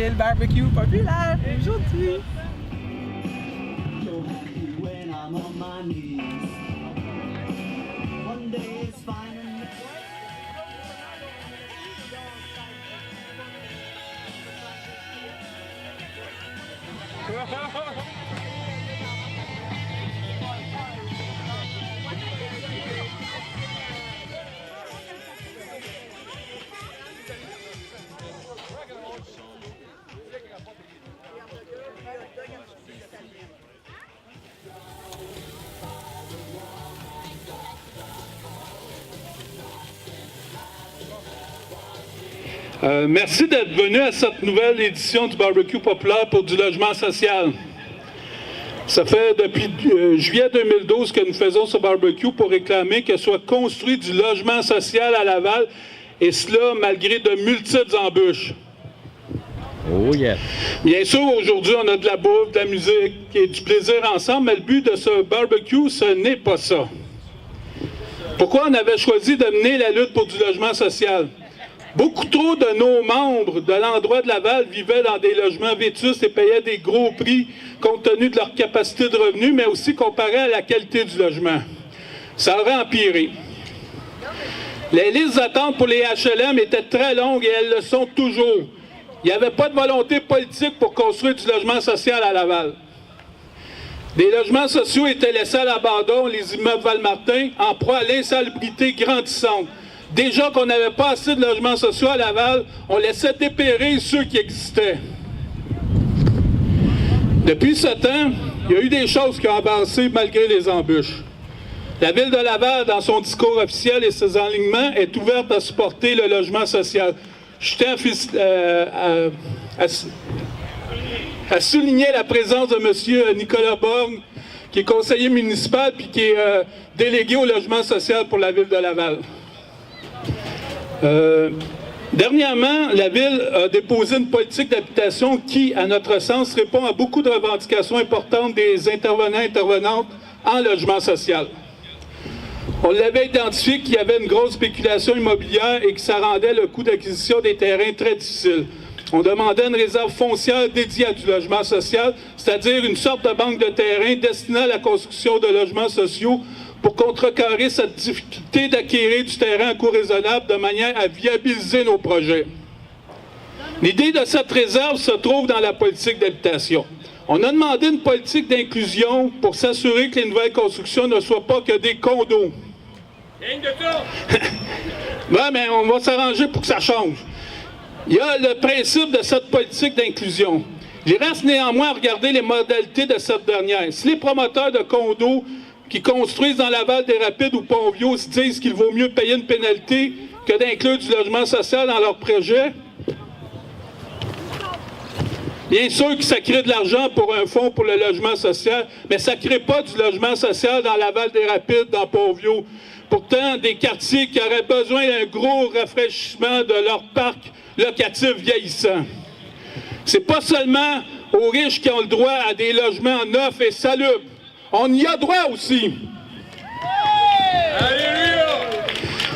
c'est le barbecue populaire aujourd'hui. Merci d'être venu à cette nouvelle édition du barbecue populaire pour du logement social. Ça fait depuis juillet 2012 que nous faisons ce barbecue pour réclamer que soit construit du logement social à Laval, et cela malgré de multiples embûches. Oh yes! Bien sûr, aujourd'hui, on a de la bouffe, de la musique et du plaisir ensemble, mais le but de ce barbecue, ce n'est pas ça. Pourquoi on avait choisi de mener la lutte pour du logement social? Beaucoup trop de nos membres de l'endroit de Laval vivaient dans des logements vétustes et payaient des gros prix compte tenu de leur capacité de revenus, mais aussi comparé à la qualité du logement. Ça aurait empiré. Les listes d'attente pour les HLM étaient très longues et elles le sont toujours. Il n'y avait pas de volonté politique pour construire du logement social à Laval. Des logements sociaux étaient laissés à l'abandon, les immeubles Val-Martin, en proie à l'insalubrité grandissante. Déjà qu'on n'avait pas assez de logements sociaux à Laval, on laissait dépérir ceux qui existaient. Depuis ce temps, il y a eu des choses qui ont avancé malgré les embûches. La Ville de Laval, dans son discours officiel et ses enlignements, est ouverte à supporter le logement social. Je tiens à souligner la présence de M. Nicolas Borgne, qui est conseiller municipal puis qui est délégué au logement social pour la Ville de Laval. Dernièrement, la Ville a déposé une politique d'habitation qui, à notre sens, répond à beaucoup de revendications importantes des intervenants et intervenantes en logement social. On l'avait identifié qu'il y avait une grosse spéculation immobilière et que ça rendait le coût d'acquisition des terrains très difficile. On demandait une réserve foncière dédiée à du logement social, c'est-à-dire une sorte de banque de terrain destinée à la construction de logements sociaux pour contrecarrer cette difficulté d'acquérir du terrain à coût raisonnable de manière à viabiliser nos projets. L'idée de cette réserve se trouve dans la politique d'habitation. On a demandé une politique d'inclusion pour s'assurer que les nouvelles constructions ne soient pas que des condos. Ben, mais on va s'arranger pour que ça change. Il y a le principe de cette politique d'inclusion. Il reste néanmoins à regarder les modalités de cette dernière. Si les promoteurs de condos qui construisent dans Laval des Rapides ou Pont-Vieux se disent qu'il vaut mieux payer une pénalité que d'inclure du logement social dans leur projet, bien sûr que ça crée de l'argent pour un fonds pour le logement social, mais ça ne crée pas du logement social dans Laval des Rapides, dans Pont-Vieux. Pourtant, des quartiers qui auraient besoin d'un gros rafraîchissement de leur parc locatif vieillissant. C'est pas seulement aux riches qui ont le droit à des logements neufs et salubres. On y a droit aussi.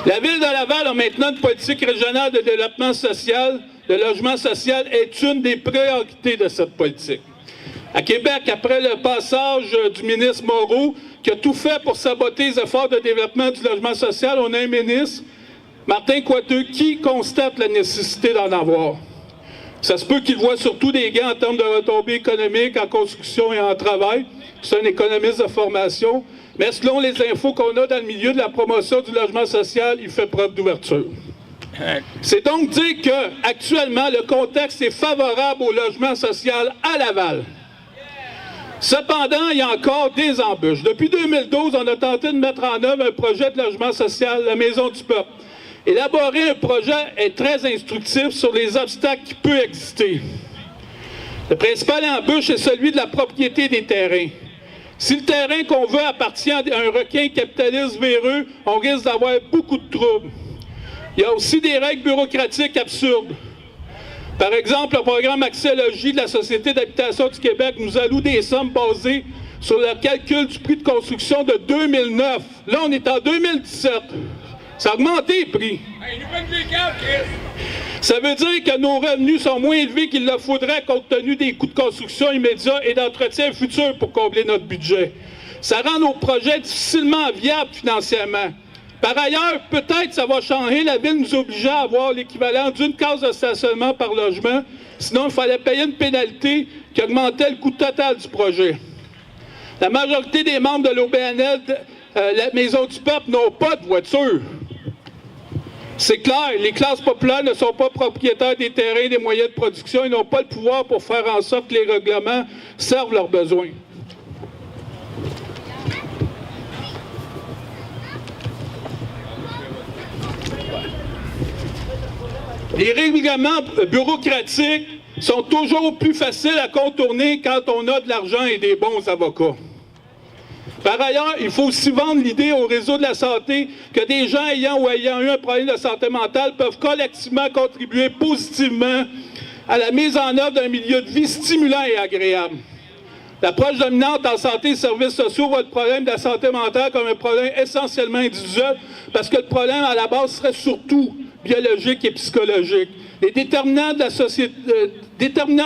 La Ville de Laval a maintenant une politique régionale de développement social. Le logement social est une des priorités de cette politique. À Québec, après le passage du ministre Moreau, qui a tout fait pour saboter les efforts de développement du logement social, on a un ministre, Martin Coiteux, qui constate la nécessité d'en avoir. Ça se peut qu'il voit surtout des gains en termes de retombées économiques en construction et en travail. C'est un économiste de formation. Mais selon les infos qu'on a dans le milieu de la promotion du logement social, il fait preuve d'ouverture. C'est donc dire qu'actuellement, le contexte est favorable au logement social à Laval. Cependant, il y a encore des embûches. Depuis 2012, on a tenté de mettre en œuvre un projet de logement social, la Maison du Peuple. Élaborer un projet est très instructif sur les obstacles qui peuvent exister. Le principal embûche est celui de la propriété des terrains. Si le terrain qu'on veut appartient à un requin capitaliste véreux, on risque d'avoir beaucoup de troubles. Il y a aussi des règles bureaucratiques absurdes. Par exemple, le programme Axiologie de la Société d'habitation du Québec nous alloue des sommes basées sur le calcul du prix de construction de 2009. Là, on est en 2017. Ça a augmenté les prix. Ça veut dire que nos revenus sont moins élevés qu'il le faudrait compte tenu des coûts de construction immédiats et d'entretien futur pour combler notre budget. Ça rend nos projets difficilement viables financièrement. Par ailleurs, peut-être ça va changer, la Ville nous obligeait à avoir l'équivalent d'une case de stationnement par logement, sinon il fallait payer une pénalité qui augmentait le coût total du projet. La majorité des membres de l'OBNL, la Maison du Peuple, n'ont pas de voiture. C'est clair, les classes populaires ne sont pas propriétaires des terrains et des moyens de production et n'ont pas le pouvoir pour faire en sorte que les règlements servent leurs besoins. Les règlements bureaucratiques sont toujours plus faciles à contourner quand on a de l'argent et des bons avocats. Par ailleurs, il faut aussi vendre l'idée au réseau de la santé que des gens ayant eu un problème de santé mentale peuvent collectivement contribuer positivement à la mise en œuvre d'un milieu de vie stimulant et agréable. L'approche dominante en santé et services sociaux voit le problème de la santé mentale comme un problème essentiellement individuel parce que le problème à la base serait surtout biologique et psychologique. Les déterminants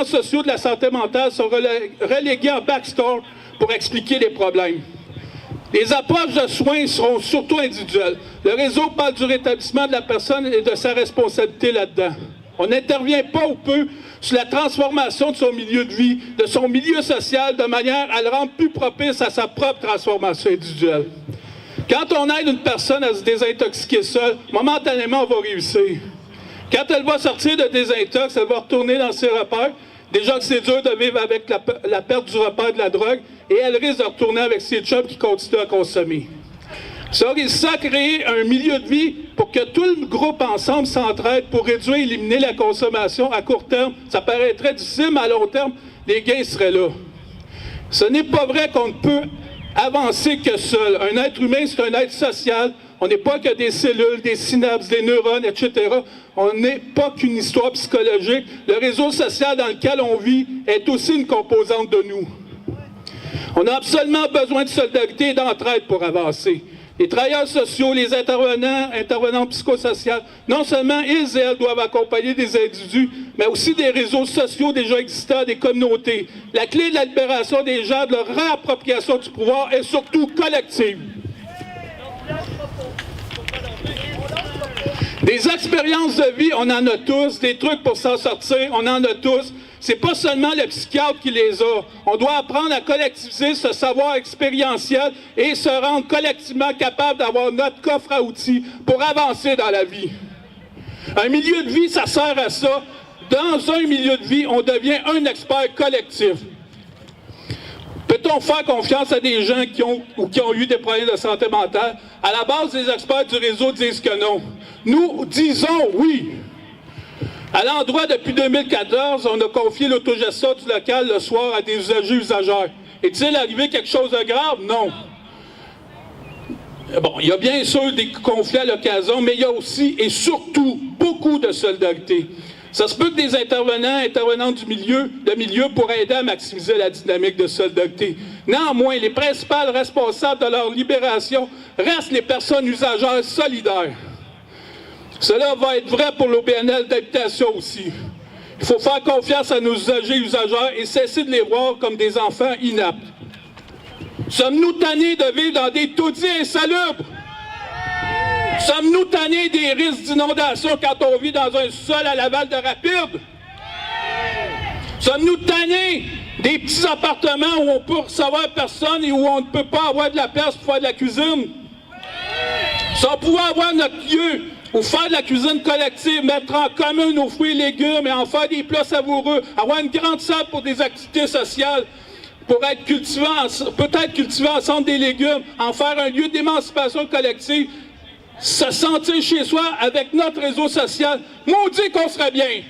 sociaux de la santé mentale sont relégués en backstory pour expliquer les problèmes. Les approches de soins seront surtout individuelles. Le réseau parle du rétablissement de la personne et de sa responsabilité là-dedans. On n'intervient pas ou peu sur la transformation de son milieu de vie, de son milieu social, de manière à le rendre plus propice à sa propre transformation individuelle. Quand on aide une personne à se désintoxiquer seule, momentanément, on va réussir. Quand elle va sortir de désintox, elle va retourner dans ses repères. Déjà que c'est dur de vivre avec la perte du repère de la drogue, et elle risque de retourner avec ses chums qui continuent à consommer. Ça réussit à créer un milieu de vie pour que tout le groupe ensemble s'entraide pour réduire et éliminer la consommation à court terme. Ça paraîtrait difficile, mais à long terme, les gains seraient là. Ce n'est pas vrai qu'on ne peut avancer que seul. Un être humain, c'est un être social. On n'est pas que des cellules, des synapses, des neurones, etc. On n'est pas qu'une histoire psychologique. Le réseau social dans lequel on vit est aussi une composante de nous. On a absolument besoin de solidarité et d'entraide pour avancer. Les travailleurs sociaux, les intervenants psychosociaux, non seulement ils et elles doivent accompagner des individus, mais aussi des réseaux sociaux déjà existants, des communautés. La clé de la libération des gens, de leur réappropriation du pouvoir est surtout collective. Des expériences de vie, on en a tous. Des trucs pour s'en sortir, on en a tous. C'est pas seulement le psychiatre qui les a. On doit apprendre à collectiviser ce savoir expérientiel et se rendre collectivement capable d'avoir notre coffre à outils pour avancer dans la vie. Un milieu de vie, ça sert à ça. Dans un milieu de vie, on devient un expert collectif. Peut-on faire confiance à des gens qui ont eu des problèmes de santé mentale? À la base, les experts du réseau disent que non. Nous disons oui. À l'endroit, depuis 2014, on a confié l'autogestion du local le soir à des usagers. Est-il arrivé quelque chose de grave? Non. Bon, il y a bien sûr des conflits à l'occasion, mais il y a aussi et surtout beaucoup de solidarité. Ça se peut que des intervenantes du milieu pourraient aider à maximiser la dynamique de solidarité. Néanmoins, les principales responsables de leur libération restent les personnes usagères solidaires. Cela va être vrai pour l'OBNL d'habitation aussi. Il faut faire confiance à nos usagers et usagères et cesser de les voir comme des enfants inaptes. Sommes-nous tannés de vivre dans des taudis insalubres? Sommes-nous tannés des risques d'inondation quand on vit dans un sol à l'aval de rapide? Sommes-nous tannés des petits appartements où on peut recevoir personne et où on ne peut pas avoir de la place pour faire de la cuisine? Si on pouvait avoir notre lieu ou faire de la cuisine collective, mettre en commun nos fruits et légumes et en faire des plats savoureux, avoir une grande salle pour des activités sociales, pour être peut-être cultiver ensemble des légumes, en faire un lieu d'émancipation collective, se sentir chez soi avec notre réseau social, maudit qu'on serait bien.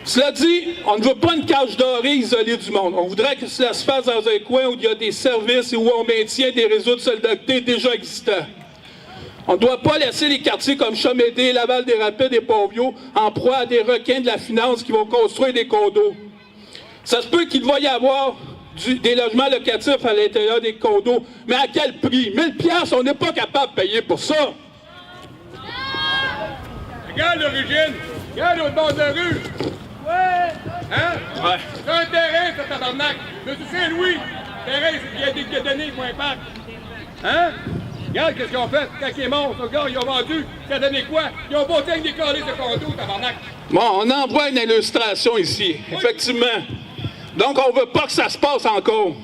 Cela dit, on ne veut pas une cage dorée isolée du monde. On voudrait que cela se fasse dans un coin où il y a des services et où on maintient des réseaux de solidarité déjà existants. On ne doit pas laisser les quartiers comme Chamédé, Laval-des-Rapides et Pont-Vieux en proie à des requins de la finance qui vont construire des condos. Ça se peut qu'il va y avoir des logements locatifs à l'intérieur des condos, mais à quel prix? 1000 $, on n'est pas capable de payer pour ça. Regarde l'origine. Regarde l'autre bord de la rue. Ouais. Hein? Ouais. C'est un terrain, ça, tabarnak. Monsieur Saint-Louis. Terrain, il a donné pour un parc. Hein? Regarde qu'est-ce qu'ils ont fait quand il est mort. Ce gars, ils ont vendu. Ça a donné quoi? Ils ont bâti avec des calés de condo, tabarnak. Bon, on envoie une illustration ici, effectivement. Donc, on ne veut pas que ça se passe encore.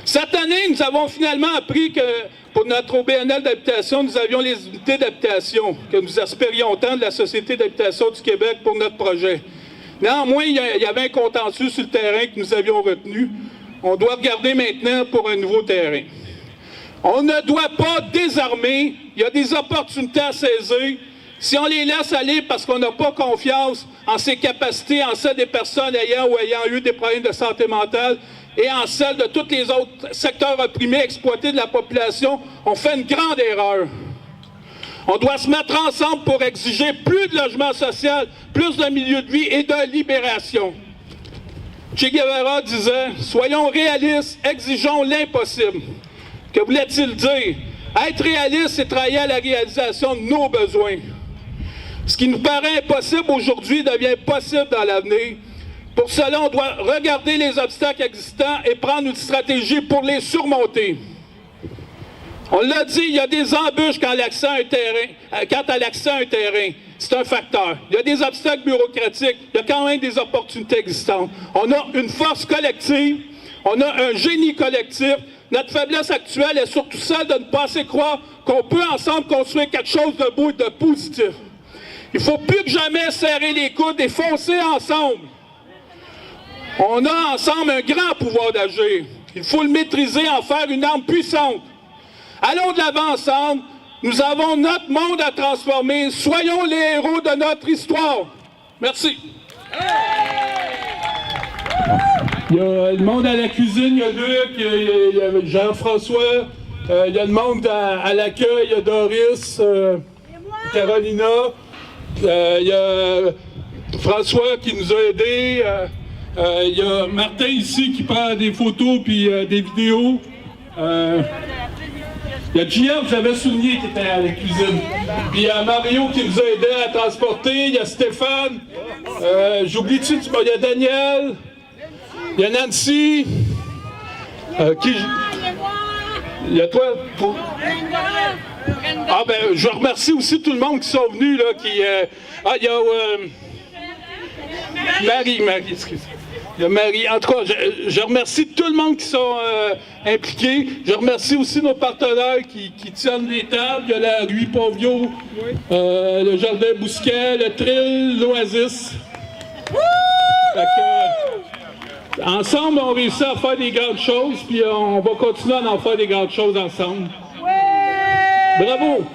Cette année, nous avons finalement appris que pour notre OBNL d'habitation, nous avions les unités d'habitation que nous espérions tant de la Société d'habitation du Québec pour notre projet. Néanmoins, il y avait un contentieux sur le terrain que nous avions retenu. On doit regarder maintenant pour un nouveau terrain. On ne doit pas désarmer. Il y a des opportunités à saisir. Si on les laisse aller parce qu'on n'a pas confiance en ses capacités, en celles des personnes ayant ou ayant eu des problèmes de santé mentale et en celles de tous les autres secteurs opprimés, exploités de la population, on fait une grande erreur. On doit se mettre ensemble pour exiger plus de logement social, plus de milieu de vie et de libération. Che Guevara disait « Soyons réalistes, exigeons l'impossible ». Que voulait-il dire? Être réaliste, c'est travailler à la réalisation de nos besoins. Ce qui nous paraît impossible aujourd'hui devient possible dans l'avenir. Pour cela, on doit regarder les obstacles existants et prendre une stratégie pour les surmonter. On l'a dit, il y a des embûches quand à l'accès à un terrain. C'est un facteur. Il y a des obstacles bureaucratiques, il y a quand même des opportunités existantes. On a une force collective, on a un génie collectif. Notre faiblesse actuelle est surtout celle de ne pas assez croire qu'on peut ensemble construire quelque chose de beau et de positif. Il faut plus que jamais serrer les coudes et foncer ensemble. On a ensemble un grand pouvoir d'agir. Il faut le maîtriser, en faire une arme puissante. Allons de l'avant ensemble. Nous avons notre monde à transformer. Soyons les héros de notre histoire. Merci. Il y a le monde à la cuisine, il y a Luc, il y a Jean-François, il y a le monde à l'accueil, il y a Doris, Carolina, il y a François qui nous a aidés, il y a Martin ici qui prend des photos puis des vidéos. Il y a Gia, que j'avais souligné, qui était à la cuisine. Puis il y a Mario qui nous a aidés à transporter, il y a Stéphane, j'oublie-tu, il y a Daniel. Il y a Nancy, il y a toi. Ah ben, je remercie aussi tout le monde qui sont venus, là, il y a Marie, excusez. Il y a Marie. En tout cas, je remercie tout le monde qui sont impliqués. Je remercie aussi nos partenaires qui tiennent les tables. Il y a la Rue Pavio, le Jardin Bousquet, le Trill, l'Oasis. Ensemble, on réussit à faire des grandes choses, puis on va continuer à en faire des grandes choses ensemble. Bravo!